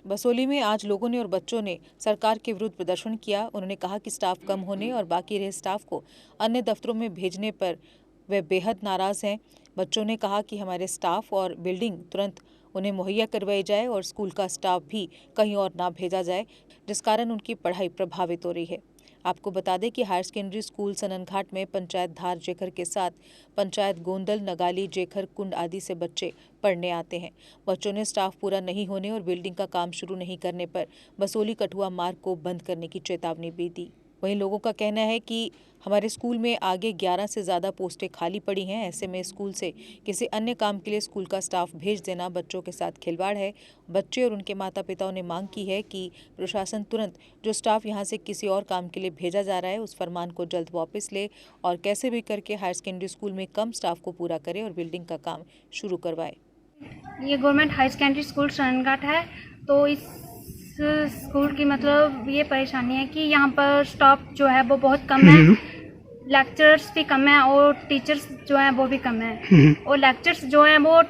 बसोली में आज लोगों ने और बच्चों ने सरकार के विरुद्ध प्रदर्शन किया। उन्होंने कहा कि स्टाफ कम होने और बाकी रहे स्टाफ को अन्य दफ्तरों में भेजने पर वे बेहद नाराज हैं। बच्चों ने कहा कि हमारे स्टाफ और बिल्डिंग तुरंत उन्हें मुहैया करवाई जाए और स्कूल का स्टाफ भी कहीं और ना भेजा जाए, जिस कारण उनकी पढ़ाई प्रभावित हो रही है। आपको बता दें कि हायर सेकेंडरी स्कूल सननघाट में पंचायत धार जेखर के साथ पंचायत गोंदल, नगाली, जेखर, कुंड आदि से बच्चे पढ़ने आते हैं। बच्चों ने स्टाफ पूरा नहीं होने और बिल्डिंग का काम शुरू नहीं करने पर बसोली कठुआ मार्ग को बंद करने की चेतावनी भी दी। वहीं लोगों का कहना है कि हमारे स्कूल में आगे 11 से ज़्यादा पोस्टें खाली पड़ी हैं। ऐसे में स्कूल से किसी अन्य काम के लिए स्कूल का स्टाफ भेज देना बच्चों के साथ खिलवाड़ है। बच्चे और उनके माता पिताओं ने मांग की है कि प्रशासन तुरंत जो स्टाफ यहां से किसी और काम के लिए भेजा जा रहा है उस फरमान को जल्द वापस ले और कैसे भी करके हायर सेकेंडरी स्कूल में कम स्टाफ को पूरा करे और बिल्डिंग का काम शुरू करवाए। ये गवर्नमेंट हाई सेकेंडरी स्कूल सननघाट है, तो इस स्कूल की मतलब ये परेशानी है कि यहाँ पर स्टाफ जो है वो बहुत कम है, लेक्चरर्स भी कम है और टीचर्स जो हैं वो भी कम है। और लेक्चर्स जो हैं वो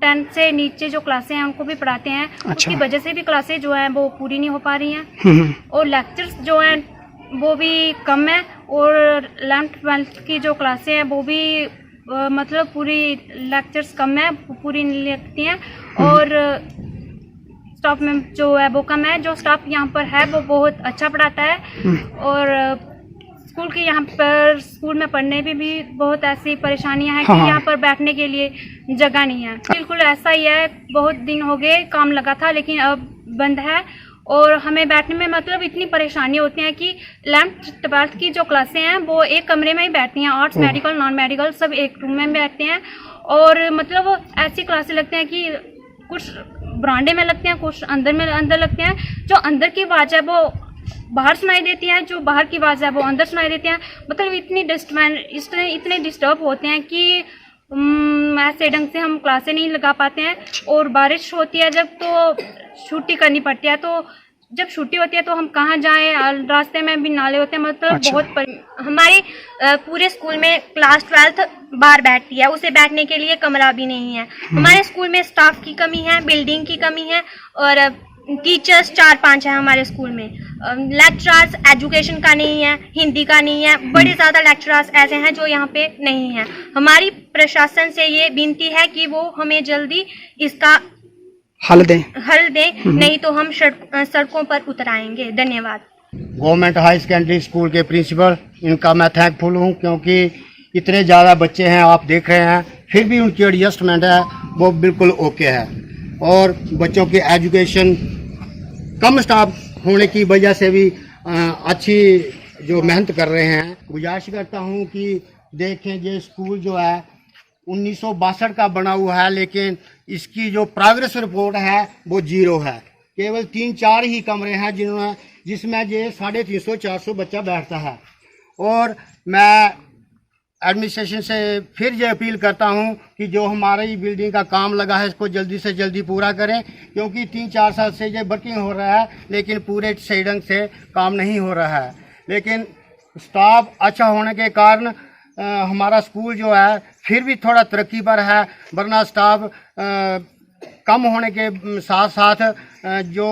10 से नीचे जो क्लासें हैं उनको भी पढ़ाते हैं। अच्छा। उसकी वजह से भी क्लासें जो हैं वो पूरी नहीं हो पा रही हैं और लेक्चर्स जो हैं वो भी कम है और 11th-12th की जो क्लासें हैं वो भी मतलब पूरी लेक्चर्स कम है, पूरी नहीं लगती हैं और स्टाफ में जो है वो कम है। जो स्टाफ यहाँ पर है वो बहुत अच्छा पढ़ाता है और स्कूल के यहाँ पर स्कूल में पढ़ने में भी बहुत ऐसी परेशानियां हैं कि यहाँ पर बैठने के लिए जगह नहीं है। बिल्कुल ऐसा ही है, बहुत दिन हो गए काम लगा था लेकिन अब बंद है और हमें बैठने में मतलब इतनी परेशानी होती है कि 11th-12th की जो क्लासें हैं वो एक कमरे में ही बैठती हैं। आर्ट्स, मेडिकल, नॉन मेडिकल सब एक रूम में बैठते हैं और मतलब ऐसी क्लासें लगती हैं कि कुछ बरामदे में लगते हैं, कुछ अंदर लगते हैं। जो अंदर की आवाज़ है वो बाहर सुनाई देती है, जो बाहर की आवाज़ है वो अंदर सुनाई देती है। मतलब इतने डिस्टर्ब होते हैं कि ऐसे ढंग से हम क्लासें नहीं लगा पाते हैं। और बारिश होती है जब तो छुट्टी करनी पड़ती है, तो जब छुट्टी होती है तो हम कहाँ जाएं, रास्ते में भी नाले होते हैं। मतलब हमारे पूरे स्कूल में क्लास 12th बाहर बैठती है, उसे बैठने के लिए कमरा भी नहीं है। हमारे स्कूल में स्टाफ की कमी है, बिल्डिंग की कमी है और टीचर्स 4-5 हैं हमारे स्कूल में। लेक्चरर्स एजुकेशन का नहीं है, हिंदी का नहीं है, बड़े ज़्यादा लेक्चरर्स ऐसे हैं जो यहाँ पे नहीं है। हमारी प्रशासन से ये विनती है कि वो हमें जल्दी इसका हल दें, नहीं तो हम सड़कों पर उतर आएंगे। धन्यवाद। गवर्नमेंट हाई सेकेंडरी स्कूल के प्रिंसिपल, इनका मैं थैंकफुल हूँ क्योंकि इतने ज़्यादा बच्चे हैं आप देख रहे हैं, फिर भी उनकी एडजस्टमेंट है वो बिल्कुल ओके है। और बच्चों की एजुकेशन कम स्टाफ होने की वजह से भी अच्छी जो मेहनत कर रहे हैं। गुजारिश करता हूँ कि देखें ये स्कूल जो है 1962 का बना हुआ है, लेकिन इसकी जो प्रोग्रेस रिपोर्ट है वो 0 है। केवल 3-4 ही कमरे हैं जिसमें ये 350-400 बच्चा बैठता है। और मैं एडमिनिस्ट्रेशन से फिर ये अपील करता हूँ कि जो हमारी बिल्डिंग का काम लगा है इसको जल्दी से जल्दी पूरा करें, क्योंकि 3-4 साल से ये वर्किंग हो रहा है लेकिन पूरे सही ढंग से काम नहीं हो रहा है। लेकिन स्टाफ अच्छा होने के कारण हमारा स्कूल जो है फिर भी थोड़ा तरक्की पर है, वरना स्टाफ कम होने के साथ साथ जो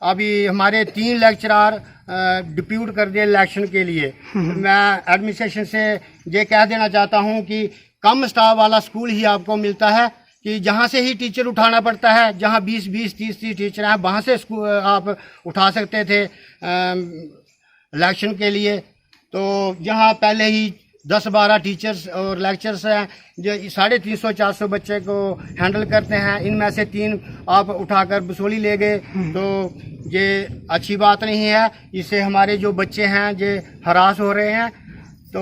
अभी हमारे 3 लेक्चरर डिप्यूट कर दिए इलेक्शन के लिए। मैं एडमिनिस्ट्रेशन से ये कह देना चाहता हूँ कि कम स्टाफ वाला स्कूल ही आपको मिलता है, कि जहाँ से ही टीचर उठाना पड़ता है, जहाँ 20-20, 30-30 टीचर हैं वहाँ से स्कूल आप उठा सकते थे इलेक्शन के लिए। तो जहाँ पहले ही 10-12 टीचर्स और लेक्चर्स हैं जो 350-400 बच्चे को हैंडल करते हैं, इनमें से 3 आप उठाकर बसोली ले गए, तो ये अच्छी बात नहीं है। इससे हमारे जो बच्चे हैं ये हरास हो रहे हैं। तो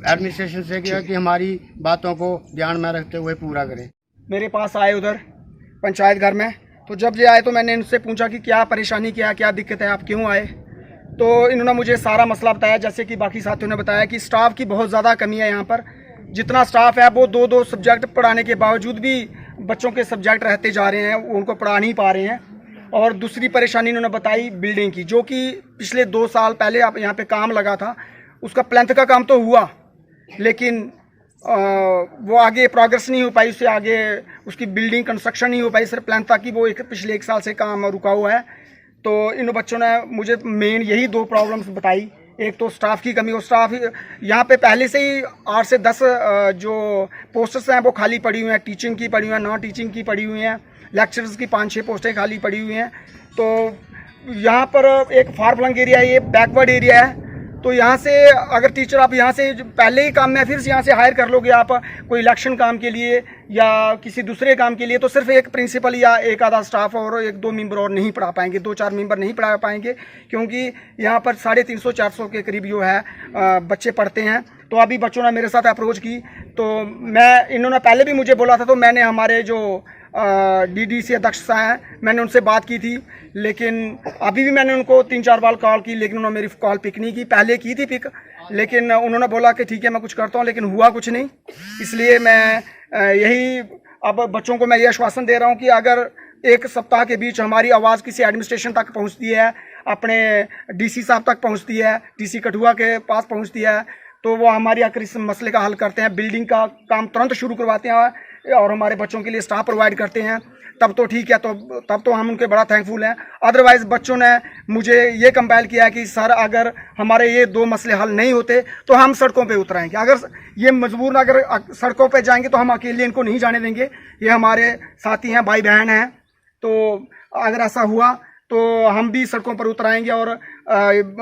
एडमिनिस्ट्रेशन से किया कि हमारी बातों को ध्यान में रखते हुए पूरा करें। मेरे पास आए उधर पंचायत घर में, तो जब ये आए तो मैंने इनसे पूछा कि क्या परेशानी, क्या दिक्कत है, आप क्यों आए। तो इन्होंने मुझे सारा मसला बताया, जैसे कि बाकी साथियों ने बताया कि स्टाफ की बहुत ज़्यादा कमी है। यहाँ पर जितना स्टाफ है वो 2-2 सब्जेक्ट पढ़ाने के बावजूद भी बच्चों के सब्जेक्ट रहते जा रहे हैं, वो उनको पढ़ा नहीं पा रहे हैं। और दूसरी परेशानी इन्होंने बताई बिल्डिंग की, जो कि पिछले 2 साल पहले आप यहाँ पे काम लगा था, उसका प्लेंथ का काम तो हुआ लेकिन वो आगे प्रोग्रेस नहीं हो पाई, उससे आगे उसकी बिल्डिंग कंस्ट्रक्शन नहीं हो पाई, सिर्फ प्लान था कि वो पिछले 1 साल से काम रुका हुआ है। तो इन बच्चों ने मुझे मेन यही 2 प्रॉब्लम्स बताई। एक तो स्टाफ की कमी, और स्टाफ यहाँ पे पहले से ही 8 से 10 जो पोस्टर्स हैं वो खाली पड़ी हुई हैं, टीचिंग की पड़ी हुई हैं, नॉन टीचिंग की पड़ी हुई हैं, लेक्चरर्स की 5-6 पोस्टें खाली पड़ी हुई हैं। तो यहाँ पर एक फार फ्लंग एरिया है, ये बैकवर्ड एरिया है। तो यहाँ से अगर टीचर आप यहाँ से पहले ही काम में फिर से यहाँ से हायर कर लोगे आप कोई इलेक्शन काम के लिए या किसी दूसरे काम के लिए, तो सिर्फ एक प्रिंसिपल या एक आधा स्टाफ और 1-2 मेंबर और नहीं पढ़ा पाएंगे, 2-4 मेंबर नहीं पढ़ा पाएंगे, क्योंकि यहाँ पर 350-400 के करीब जो है बच्चे पढ़ते हैं। तो अभी बच्चों ने मेरे साथ अप्रोच की, तो इन्होंने पहले भी मुझे बोला था, तो मैंने हमारे जो डीडीसी अध्यक्ष हैं मैंने उनसे बात की थी, लेकिन अभी भी मैंने उनको 3-4 बार कॉल की, लेकिन उन्होंने मेरी कॉल पिक नहीं की। पहले की थी पिक, लेकिन उन्होंने बोला कि ठीक है मैं कुछ करता हूँ, लेकिन हुआ कुछ नहीं। इसलिए मैं यही अब बच्चों को मैं ये आश्वासन दे रहा हूँ कि अगर 1 सप्ताह के बीच हमारी आवाज़ किसी एडमिनिस्ट्रेशन तक पहुँचती है, अपने डीसी साहब तक पहुँचती है, डीसी कठुआ के पास पहुँचती है, तो वो हमारी आखिर इस मसले का हल करते हैं, बिल्डिंग का काम तुरंत शुरू करवाते हैं और हमारे बच्चों के लिए स्टाफ प्रोवाइड करते हैं, तब तो ठीक है, तो तब तो हम उनके बड़ा थैंकफुल हैं। अदरवाइज़ बच्चों ने मुझे ये कंपेल किया कि सर अगर हमारे ये 2 मसले हल नहीं होते तो हम सड़कों पे उतराएंगे। अगर ये मजबूर अगर सड़कों पे जाएंगे तो हम अकेले इनको नहीं जाने देंगे, ये हमारे साथी हैं, भाई बहन हैं। तो अगर ऐसा हुआ तो हम भी सड़कों पर उतराएंगे और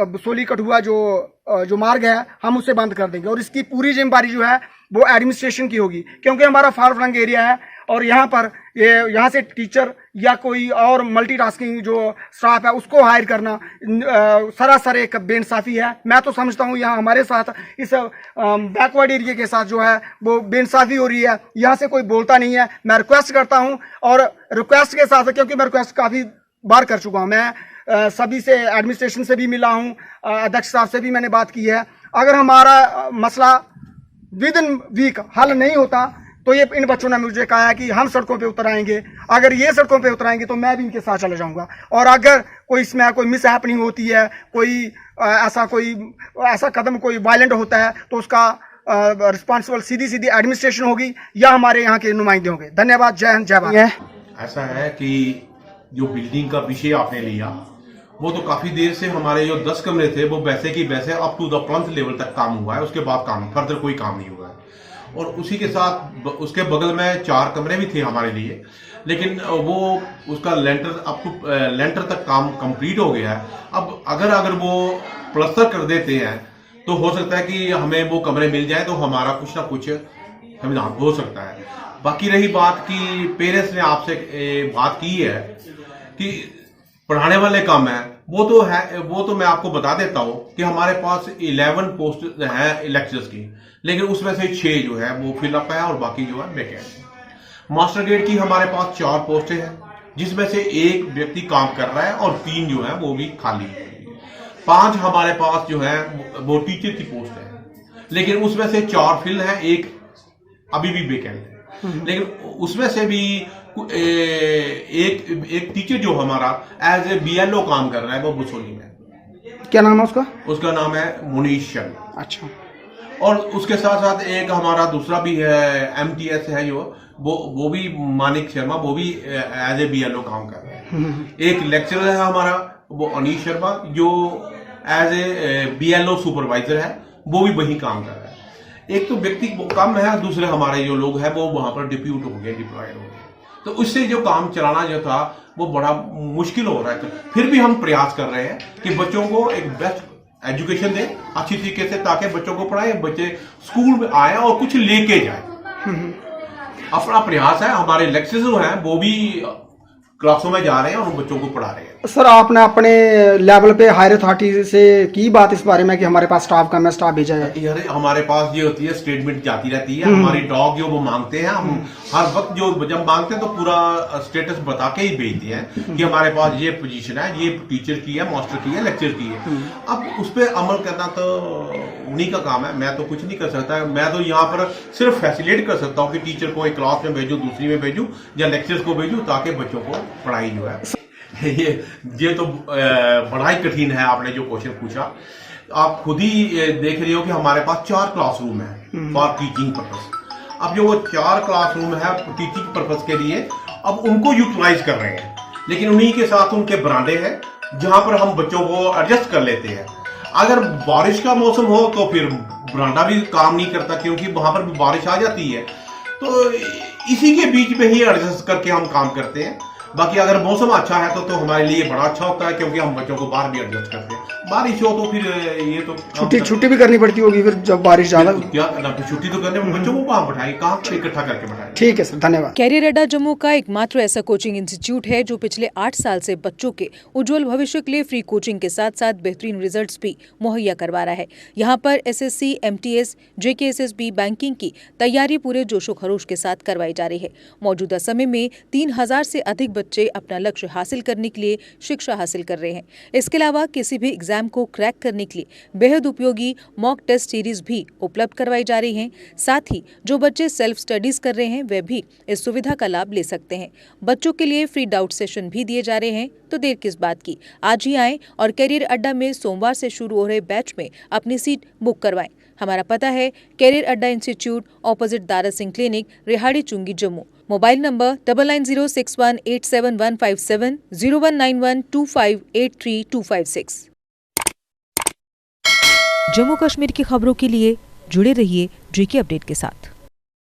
बसोली कठुआ जो मार्ग है हम उसे बंद कर देंगे, और इसकी पूरी जिम्मेदारी जो है वो एडमिनिस्ट्रेशन की होगी, क्योंकि हमारा फार फ्लंग एरिया है और यहाँ पर यहाँ से टीचर या कोई और मल्टीटास्किंग जो स्टाफ है उसको हायर करना सरासर एक बेइंसाफ़ी है। मैं तो समझता हूँ यहाँ हमारे साथ इस बैकवर्ड एरिया के साथ जो है वो बेइंसाफ़ी हो रही है, यहाँ से कोई बोलता नहीं है। मैं रिक्वेस्ट करता हूँ, और रिक्वेस्ट के साथ, क्योंकि मैं रिक्वेस्ट काफ़ी बार कर चुका हूँ, मैं सभी से एडमिनिस्ट्रेशन से भी मिला हूँ, अध्यक्ष साहब से भी मैंने बात की है। अगर हमारा मसला विद इन वीक हल नहीं होता तो ये इन बच्चों ने मुझे कहा है कि हम सड़कों पे उतर आएंगे। अगर ये सड़कों पे उतराएंगे तो मैं भी इनके साथ चले जाऊंगा, और अगर कोई इसमें कोई मिस हैपनिंग होती है, कोई ऐसा कदम कोई वायलेंट होता है, तो उसका रिस्पॉन्सिबल सीधी एडमिनिस्ट्रेशन होगी या हमारे यहाँ के नुमाइंदे होंगे। धन्यवाद। जय हिंद, जय भारत। ऐसा है कि जो बिल्डिंग का विषय आपने लिया वो तो काफी देर से हमारे जो 10 कमरे थे वो वैसे की वैसे अप टू द प्लंथ लेवल तक काम हुआ है, उसके बाद काम फर्दर कोई काम नहीं हुआ है। और उसी के साथ उसके बगल में 4 कमरे भी थे हमारे लिए, लेकिन वो उसका लेंटर तक काम कंप्लीट हो गया है। अब अगर वो प्लस्तर कर देते हैं तो हो सकता है कि हमें वो कमरे मिल जाए, तो हमारा कुछ ना कुछ समाधान हो सकता है। बाकी रही बात कि पेरेंट्स ने आपसे बात की है कि पढ़ाने वाले काम है, वो तो मैं आपको बता देता हूँ कि हमारे पास 11 पोस्ट हैं लेक्चर्स की, लेकिन उसमें से 6 जो है वो फिलअप है और बाकी जो है वैकेंट। मास्टर ग्रेड की हमारे पास 4 पोस्टें हैं, जिसमें से 1 व्यक्ति काम कर रहा है और 3 जो है वो भी खाली है। 5 हमारे पास जो है वो टीचर की पोस्ट है, लेकिन उसमें से 4 फिल है, 1 अभी भी वैकेंट है। लेकिन उसमें से भी एक टीचर जो हमारा एज ए BLO काम कर रहा है वो बसोली में। क्या नाम है उसका? उसका नाम है मुनीश शर्मा। अच्छा। और उसके साथ साथ एक हमारा दूसरा भी है MTS है जो वो भी मानिक शर्मा, वो भी एज ए BLO काम कर रहा है। एक लेक्चरर है हमारा वो अनीश शर्मा जो एज ए BLO सुपरवाइजर है, वो भी वही काम कर रहा है। एक तो व्यक्ति कम है, दूसरे हमारे जो लोग हैं वो वहां पर डिप्यूट हो गए, डिप्लॉयड हो गए, तो उससे जो काम चलाना जो था वो बड़ा मुश्किल हो रहा है। फिर भी हम प्रयास कर रहे हैं कि बच्चों को एक बेस्ट एजुकेशन दें अच्छी तरीके से, ताकि बच्चों को पढ़ाएं, बच्चे स्कूल में आए और कुछ लेके जाए। अपना प्रयास है। हमारे लेक्चरर्स जो हैं वो भी क्लासों में जा रहे हैं और उन बच्चों को पढ़ा रहे हैं। सर आपने अपने लेवल पे हायर अथॉरिटी से की बात इस बारे में कि हमारे पास स्टाफ कम है, स्टाफ भेजा जाए? यार हमारे पास ये होती है स्टेटमेंट जाती रहती है, हमारी डॉग जो वो मांगते हैं, हम हर वक्त जो जब मांगते हैं तो पूरा स्टेटस बता के ही भेजते हैं कि हमारे पास ये पोजीशन है, ये टीचर की है, मास्टर की है, लेक्चर की है। अब उस पर अमल करना तो उन्हीं का काम है, मैं तो कुछ नहीं कर सकता। मैं तो यहाँ पर सिर्फ फैसिलिटेट कर सकता हूँ कि टीचर को एक क्लास में भेजूँ, दूसरी में भेजूँ या लेक्चर्स को भेजूँ, ताकि बच्चों को पढ़ाई जो है ये तो बड़ा ही कठिन है। आपने जो क्वेश्चन पूछा, आप खुद ही देख रहे हो कि हमारे पास 4 क्लासरूम है फॉर टीचिंग पर्पस। अब जो वो 4 क्लासरूम है टीचिंग पर्पज के लिए, अब उनको यूटिलाइज कर रहे हैं, लेकिन उन्हीं के साथ उनके बरामदे हैं जहां पर हम बच्चों को एडजस्ट कर लेते हैं। अगर बारिश का मौसम हो तो फिर बरामदा भी काम नहीं करता, क्योंकि वहां पर भी बारिश आ जाती है, तो इसी के बीच में ही एडजस्ट करके हम काम करते हैं। बाकी अगर मौसम अच्छा है तो हमारे लिए बड़ा अच्छा होता है, क्योंकि हम बच्चों को बाहर भी एडजस्ट करते हैं। बारिश हो तो फिर ये तो छुट्टी भी करनी पड़ती होगी फिर जब बारिश ज्यादा। क्या करना, फिर छुट्टी तो करने में बच्चों को कहाँ बैठाएं, कहाँ इकट्ठा करके बैठाएं। ठीक है सर, धन्यवाद। कैरियर अड्डा जम्मू का एकमात्र ऐसा कोचिंग इंस्टीट्यूट है जो पिछले 8 साल से बच्चों के उज्जवल भविष्य के लिए फ्री कोचिंग के साथ साथ बेहतरीन रिजल्ट्स भी मुहैया करवा रहा है। यहाँ पर SSC, MTS, JKSSB बैंकिंग की तैयारी पूरे जोशो खरोश के साथ करवाई जा रही है। मौजूदा समय में 3000 से अधिक बच्चे अपना लक्ष्य हासिल करने के लिए शिक्षा हासिल कर रहे हैं। इसके अलावा किसी भी एग्जाम को क्रैक करने के लिए बेहद उपयोगी मॉक टेस्ट सीरीज भी उपलब्ध करवाई जा रही हैं। साथ ही जो बच्चे सेल्फ स्टडीज कर रहे हैं वे भी इस सुविधा का लाभ ले सकते हैं। बच्चों के लिए फ्री डाउट सेशन भी दिए जा रहे हैं, तो देर किस बात की, आज ही आएं और कैरियर अड्डा में सोमवार से शुरू हो रहे बैच में अपनी सीट बुक करवाएं। हमारा पता है career Adda institute, opposite Dara Singh clinic, Rehari Chungi, Jammu. Mobile number 9906187157, 01912583 Jammu Kashmir की खबरों के लिए जुड़े रहिए JK अपडेट के साथ।